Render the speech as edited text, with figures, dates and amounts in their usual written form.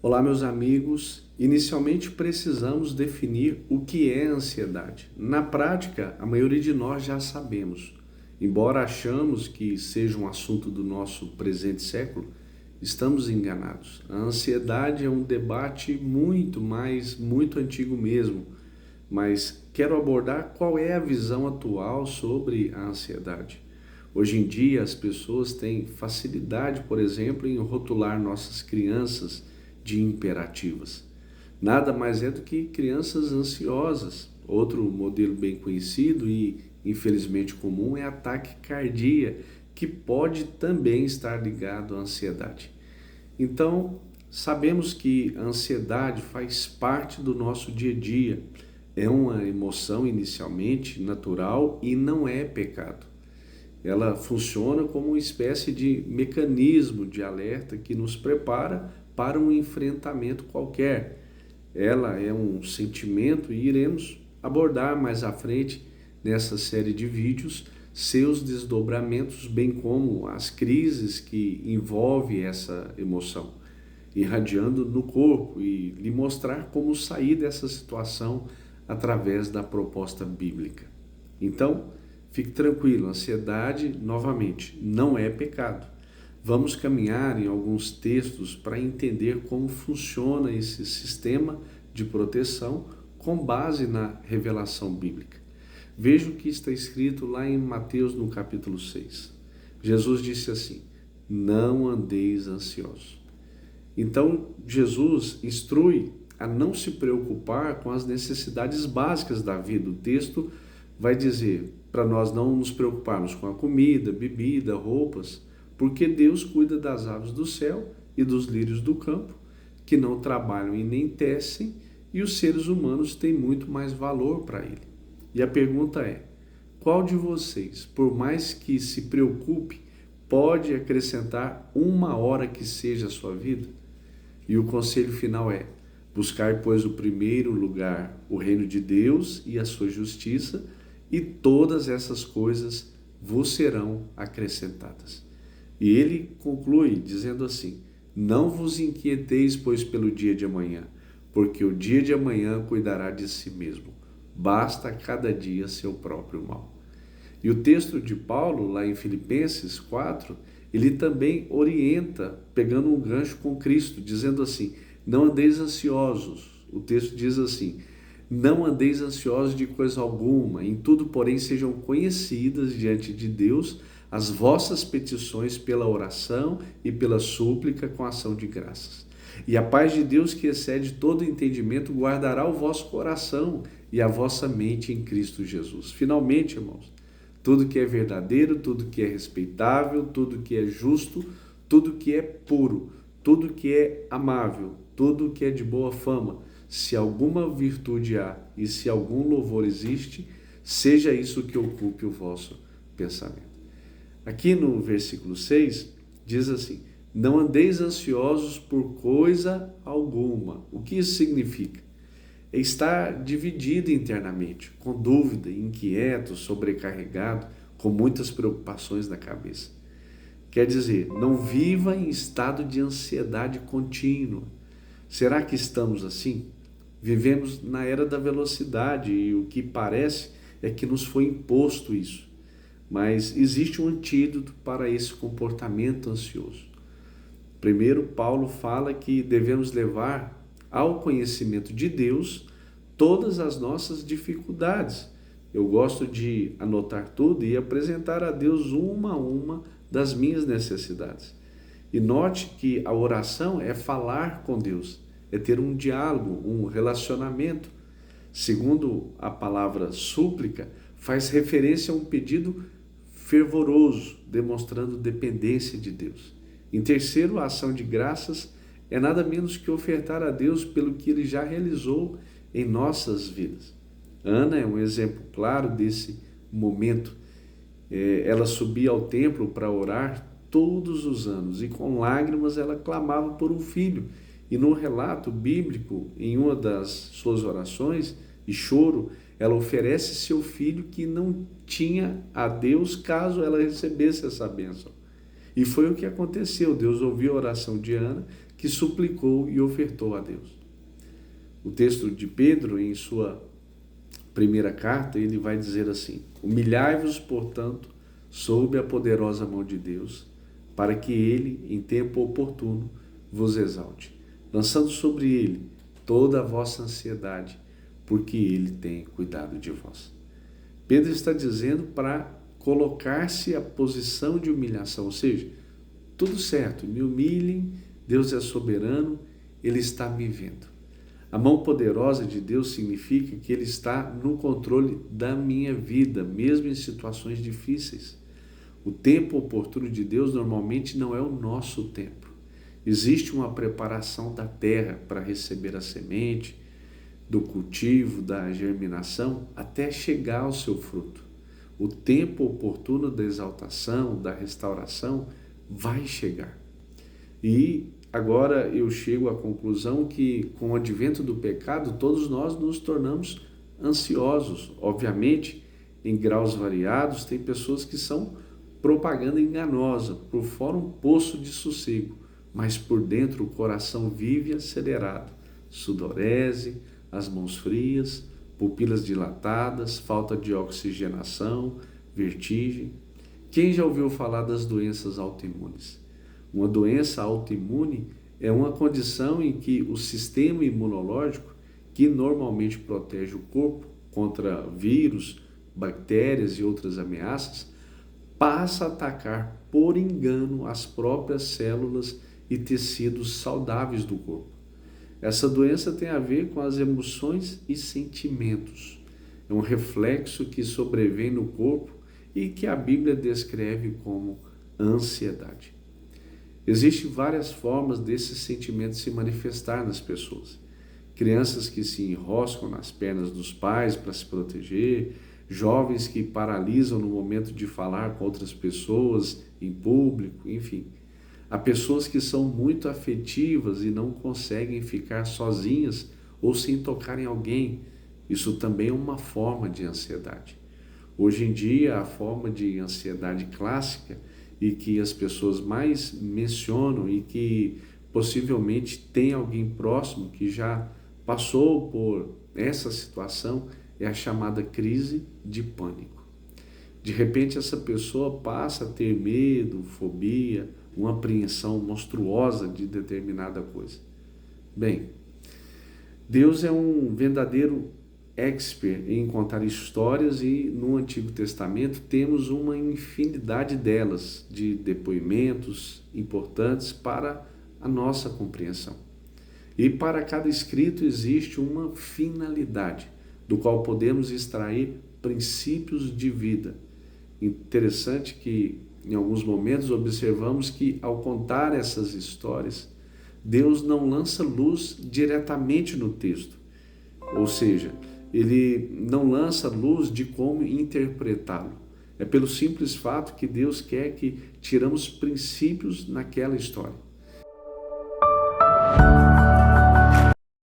Olá, meus amigos. Inicialmente precisamos definir o que é ansiedade. Na prática, a maioria de nós já sabemos. Embora achamos que seja um assunto do nosso presente século, estamos enganados. A ansiedade é um debate muito antigo mesmo, mas quero abordar qual é a visão atual sobre a ansiedade. Hoje em dia, as pessoas têm facilidade, por exemplo, em rotular nossas crianças de imperativas. Nada mais é do que crianças ansiosas. Outro modelo bem conhecido e infelizmente comum é ataque cardíaco, que pode também estar ligado à ansiedade. Então, sabemos que a ansiedade faz parte do nosso dia a dia. É uma emoção inicialmente natural e não é pecado. Ela funciona como uma espécie de mecanismo de alerta que nos prepara para um enfrentamento qualquer. Ela é um sentimento e iremos abordar mais à frente nessa série de vídeos seus desdobramentos, bem como as crises que envolvem essa emoção, irradiando no corpo e lhe mostrar como sair dessa situação através da proposta bíblica. Então, fique tranquilo, ansiedade, novamente, não é pecado. Vamos caminhar em alguns textos para entender como funciona esse sistema de proteção com base na revelação bíblica. Veja o que está escrito lá em Mateus no capítulo 6. Jesus disse assim: não andeis ansiosos. Então, Jesus instrui a não se preocupar com as necessidades básicas da vida. O texto vai dizer para nós não nos preocuparmos com a comida, bebida, roupas, porque Deus cuida das aves do céu e dos lírios do campo, que não trabalham e nem tecem, e os seres humanos têm muito mais valor para Ele. E a pergunta é: qual de vocês, por mais que se preocupe, pode acrescentar uma hora que seja a sua vida? E o conselho final é: buscar, pois, o primeiro lugar, o reino de Deus e a sua justiça, e todas essas coisas vos serão acrescentadas. E ele conclui dizendo assim: não vos inquieteis, pois, pelo dia de amanhã, porque o dia de amanhã cuidará de si mesmo. Basta cada dia seu próprio mal. E o texto de Paulo, lá em Filipenses 4, ele também orienta, pegando um gancho com Cristo, dizendo assim: não andeis ansiosos. O texto diz assim: não andeis ansiosos de coisa alguma, em tudo, porém, sejam conhecidas diante de Deus as vossas petições pela oração e pela súplica com ação de graças. E a paz de Deus, que excede todo entendimento, guardará o vosso coração e a vossa mente em Cristo Jesus. Finalmente, irmãos, tudo que é verdadeiro, tudo que é respeitável, tudo que é justo, tudo que é puro, tudo que é amável, tudo que é de boa fama, se alguma virtude há e se algum louvor existe, seja isso que ocupe o vosso pensamento. Aqui no versículo 6, diz assim: não andeis ansiosos por coisa alguma. O que isso significa? É estar dividido internamente, com dúvida, inquieto, sobrecarregado, com muitas preocupações na cabeça. Quer dizer, não viva em estado de ansiedade contínua. Será que estamos assim? Vivemos na era da velocidade e o que parece é que nos foi imposto isso. Mas existe um antídoto para esse comportamento ansioso. Primeiro, Paulo fala que devemos levar ao conhecimento de Deus todas as nossas dificuldades. Eu gosto de anotar tudo e apresentar a Deus uma a uma das minhas necessidades. E note que a oração é falar com Deus, é ter um diálogo, um relacionamento. Segundo a palavra súplica, faz referência a um pedido fervoroso, demonstrando dependência de Deus. Em terceiro, a ação de graças é nada menos que ofertar a Deus pelo que Ele já realizou em nossas vidas. Ana é um exemplo claro desse momento. Ela subia ao templo para orar todos os anos e com lágrimas ela clamava por um filho. E no relato bíblico, em uma das suas orações e choro, ela oferece seu filho que não tinha a Deus caso ela recebesse essa bênção. E foi o que aconteceu. Deus ouviu a oração de Ana, que que suplicou e ofertou a Deus. O texto de Pedro, em sua primeira carta, ele vai dizer assim: humilhai-vos, portanto, sob a poderosa mão de Deus, para que ele, em tempo oportuno, vos exalte, lançando sobre ele toda a vossa ansiedade, porque ele tem cuidado de vós. Pedro está dizendo para colocar-se à posição de humilhação, ou seja, tudo certo, me humilhem, Deus é soberano, Ele está me vendo. A mão poderosa de Deus significa que Ele está no controle da minha vida, mesmo em situações difíceis. O tempo oportuno de Deus normalmente não é o nosso tempo. Existe uma preparação da terra para receber a semente, do cultivo, da germinação, até chegar ao seu fruto. O tempo oportuno da exaltação, da restauração, vai chegar. E agora eu chego à conclusão que, com o advento do pecado, todos nós nos tornamos ansiosos. Obviamente, em graus variados, tem pessoas que são propaganda enganosa, por fora um poço de sossego, mas por dentro o coração vive acelerado, sudorese, as mãos frias, pupilas dilatadas, falta de oxigenação, vertigem. Quem já ouviu falar das doenças autoimunes? Uma doença autoimune é uma condição em que o sistema imunológico, que normalmente protege o corpo contra vírus, bactérias e outras ameaças, passa a atacar por engano as próprias células e tecidos saudáveis do corpo. Essa doença tem a ver com as emoções e sentimentos. É um reflexo que sobrevém no corpo e que a Bíblia descreve como ansiedade. Existem várias formas desse sentimento se manifestar nas pessoas. Crianças que se enroscam nas pernas dos pais para se proteger, jovens que paralisam no momento de falar com outras pessoas em público, enfim. Há pessoas que são muito afetivas e não conseguem ficar sozinhas ou sem tocar em alguém. Isso também é uma forma de ansiedade. Hoje em dia, a forma de ansiedade clássica e que as pessoas mais mencionam e que possivelmente tem alguém próximo que já passou por essa situação é a chamada crise de pânico. De repente, essa pessoa passa a ter medo, fobia, uma apreensão monstruosa de determinada coisa. Bem, Deus é um verdadeiro expert em contar histórias e no Antigo Testamento temos uma infinidade delas, de depoimentos importantes para a nossa compreensão. E para cada escrito existe uma finalidade, do qual podemos extrair princípios de vida. Interessante que em alguns momentos observamos que ao contar essas histórias, Deus não lança luz diretamente no texto, ou seja, ele não lança luz de como interpretá-lo. É pelo simples fato que Deus quer que tiramos princípios naquela história.